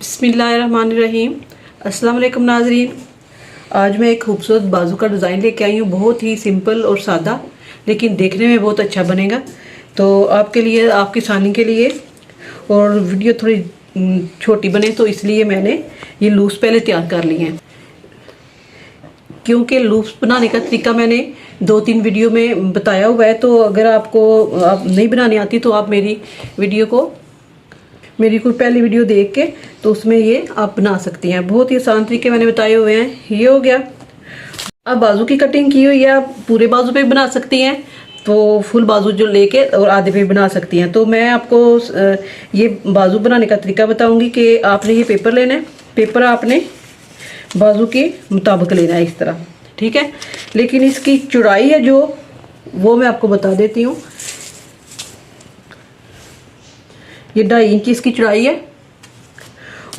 बिस्मिल्लाहिर्रहमानिर्रहीम। अस्सलाम वालेकुम नाज़रीन। आज मैं एक खूबसूरत बाजू का डिज़ाइन लेके आई हूँ, बहुत ही सिंपल और सादा, लेकिन देखने में बहुत अच्छा बनेगा। तो आपके लिए, आपकी आसानी के लिए, और वीडियो थोड़ी छोटी बने तो इसलिए मैंने ये लूप्स पहले तैयार कर लिए हैं, क्योंकि लूप्स बनाने का तरीका मैंने 2-3 वीडियो में बताया हुआ है। तो अगर आपको नहीं बनानी आती तो आप मेरी कोई पहली वीडियो देख के तो उसमें ये आप बना सकती हैं। बहुत ही आसान तरीके मैंने बताए हुए हैं। ये हो गया। अब बाजू की कटिंग की हुई है, आप पूरे बाजू पे बना सकती हैं, तो फुल बाजू जो लेके और आधे पे बना सकती हैं। तो मैं आपको ये बाजू बनाने का तरीका बताऊंगी कि आपने ये पेपर लेना है। पेपर आपने बाजू के मुताबिक लेना है, इस तरह, ठीक है। लेकिन इसकी चौड़ाई है जो, वो मैं आपको बता देती हूँ। ये 2.5 इंच इसकी चौड़ाई है,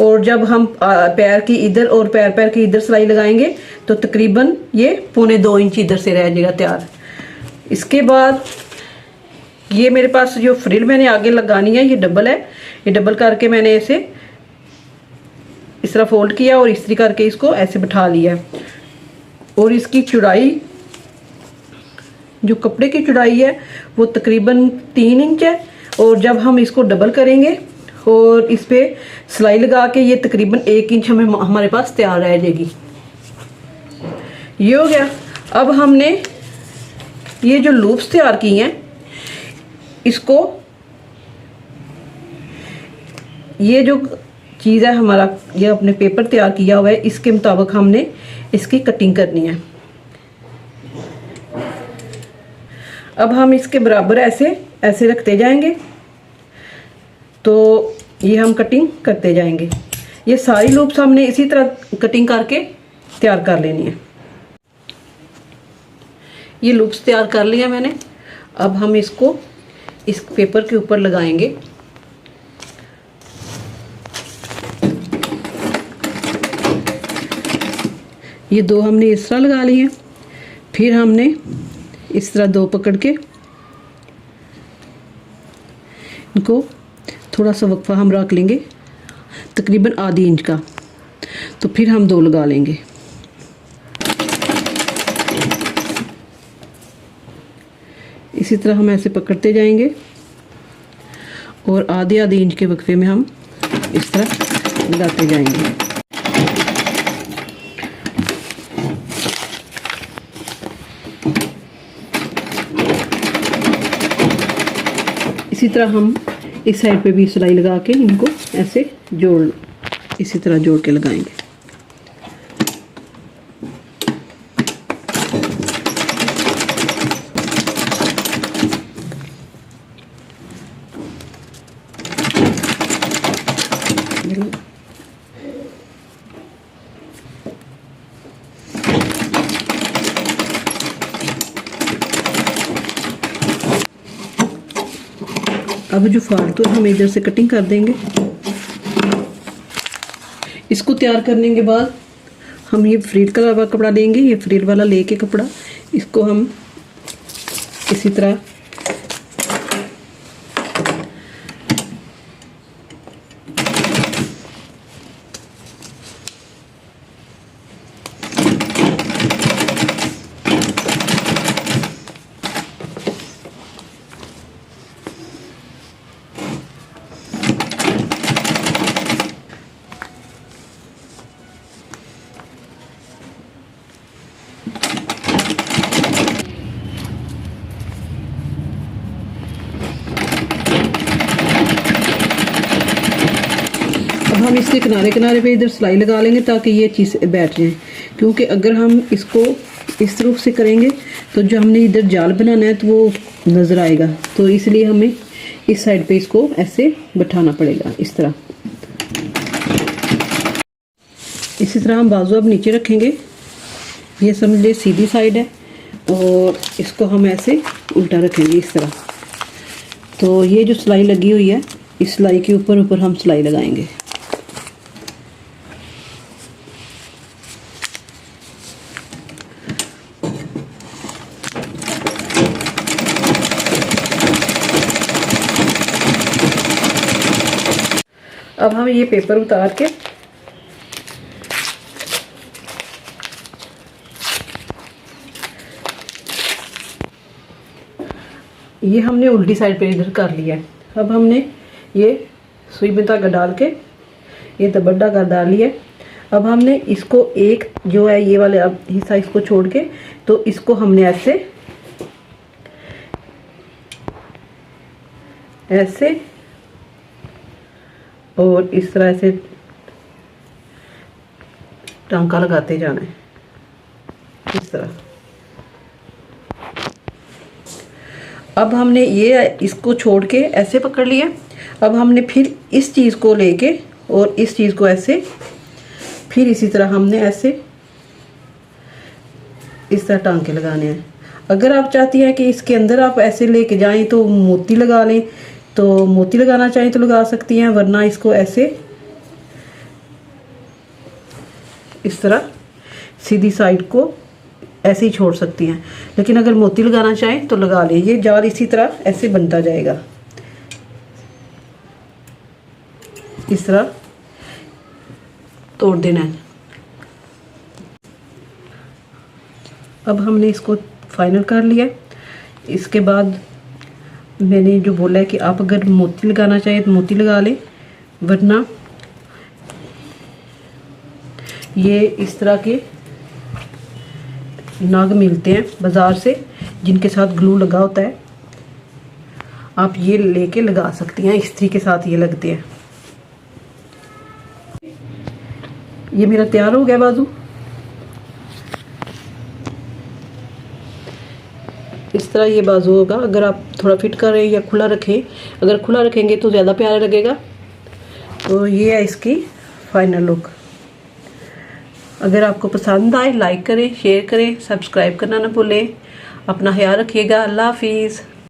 और जब हम पैर की इधर और पैर की इधर सिलाई लगाएंगे तो तकरीबन ये 1.25 इंच इधर से रह जाएगा तैयार। इसके बाद ये मेरे पास जो फ्रिल मैंने आगे लगानी है, ये डबल है। ये डबल करके मैंने इसे इस तरह फोल्ड किया और इस्त्री करके इसको ऐसे बिठा लिया। और इसकी चौड़ाई, जो कपड़े की चौड़ाई है, वो तकरीबन 3 इंच है। और जब हम इसको डबल करेंगे और इस पे सिलाई लगा के ये तकरीबन 1 इंच हमारे पास तैयार रह जाएगी। ये हो गया। अब हमने ये जो लूप्स तैयार की हैं, इसको, ये जो चीज़ है हमारा, ये अपने पेपर तैयार किया हुआ है, इसके मुताबिक हमने इसकी कटिंग करनी है। अब हम इसके बराबर ऐसे ऐसे रखते जाएंगे, तो ये हम कटिंग करते जाएंगे। ये सारी लूप्स हमने इसी तरह कटिंग करके तैयार कर लेनी है। ये लूप्स तैयार कर लिया मैंने। अब हम इसको इस पेपर के ऊपर लगाएंगे। ये 2 हमने इस तरह लगा लिए हैं। फिर हमने इस तरह 2 पकड़ के इनको थोड़ा सा वक्फा हम रख लेंगे, तकरीबन आधी इंच का। तो फिर हम 2 लगा लेंगे। इसी तरह हम ऐसे पकड़ते जाएंगे और आधे इंच के वक्फे में हम इस तरह लगाते जाएंगे। इसी तरह हम इस साइड पे भी सिलाई लगा के इनको ऐसे इसी तरह जोड़ के लगाएंगे। अब जो फालतू हम इधर से कटिंग कर देंगे। इसको तैयार करने के बाद हम ये फ्रिल का कपड़ा लेंगे। ये फ्रिल वाला लेके कपड़ा, इसको हम इसी तरह हम इसके किनारे किनारे पे इधर सिलाई लगा लेंगे ताकि ये चीज़ बैठ जाए। क्योंकि अगर हम इसको इस तरफ से करेंगे तो जो हमने इधर जाल बनाना है तो वो नज़र आएगा। तो इसलिए हमें इस साइड पे इसको ऐसे बिठाना पड़ेगा, इस तरह। इसी तरह हम बाजू अब नीचे रखेंगे। ये समझ लीजिए सीधी साइड है, और इसको हम ऐसे उल्टा रखेंगे इस तरह। तो ये जो सिलाई लगी हुई है, इस सिलाई के ऊपर हम सिलाई लगाएंगे। अब हम ये पेपर उतार के ये हमने उल्टी साइड पे इधर कर लिया है। अब हमने ये सुई में धागा डाल के ये तबड़ धागा डाल लिया। अब हमने इसको एक जो है ये वाले अब हिस्सा इसको छोड़ के तो इसको हमने ऐसे और इस तरह से टांका लगाते जाना है, इस तरह। अब हमने ये इसको छोड़ के ऐसे पकड़ लिया। अब हमने फिर इस चीज़ को लेके और इस चीज़ को ऐसे फिर इसी तरह हमने ऐसे इस तरह टांके लगाने हैं। अगर आप चाहती हैं कि इसके अंदर आप ऐसे लेके जाएं तो मोती लगा लें, तो मोती लगाना चाहें तो लगा सकती हैं, वरना इसको ऐसे इस तरह सीधी साइड को ऐसे ही छोड़ सकती हैं। लेकिन अगर मोती लगाना चाहें तो लगा लें। ये जाल इसी तरह ऐसे बनता जाएगा, इस तरह तोड़ देना है। अब हमने इसको फाइनल कर लिया। इसके बाद मैंने जो बोला है कि आप अगर मोती लगाना चाहें तो मोती लगा लें, वरना ये इस तरह के नग मिलते हैं बाज़ार से जिनके साथ ग्लू लगा होता है, आप ये लेके लगा सकती हैं। इस्त्री के साथ ये लगते हैं। ये मेरा तैयार हो गया बाजू। इस तरह ये बाजू होगा। अगर आप थोड़ा फिट करें या खुला रखें, अगर खुला रखेंगे तो ज़्यादा प्यारा लगेगा। तो ये है इसकी फाइनल लुक। अगर आपको पसंद आए लाइक करें, शेयर करें, सब्सक्राइब करना ना भूलें। अपना ख्याल रखिएगा। अल्लाह हाफिज़।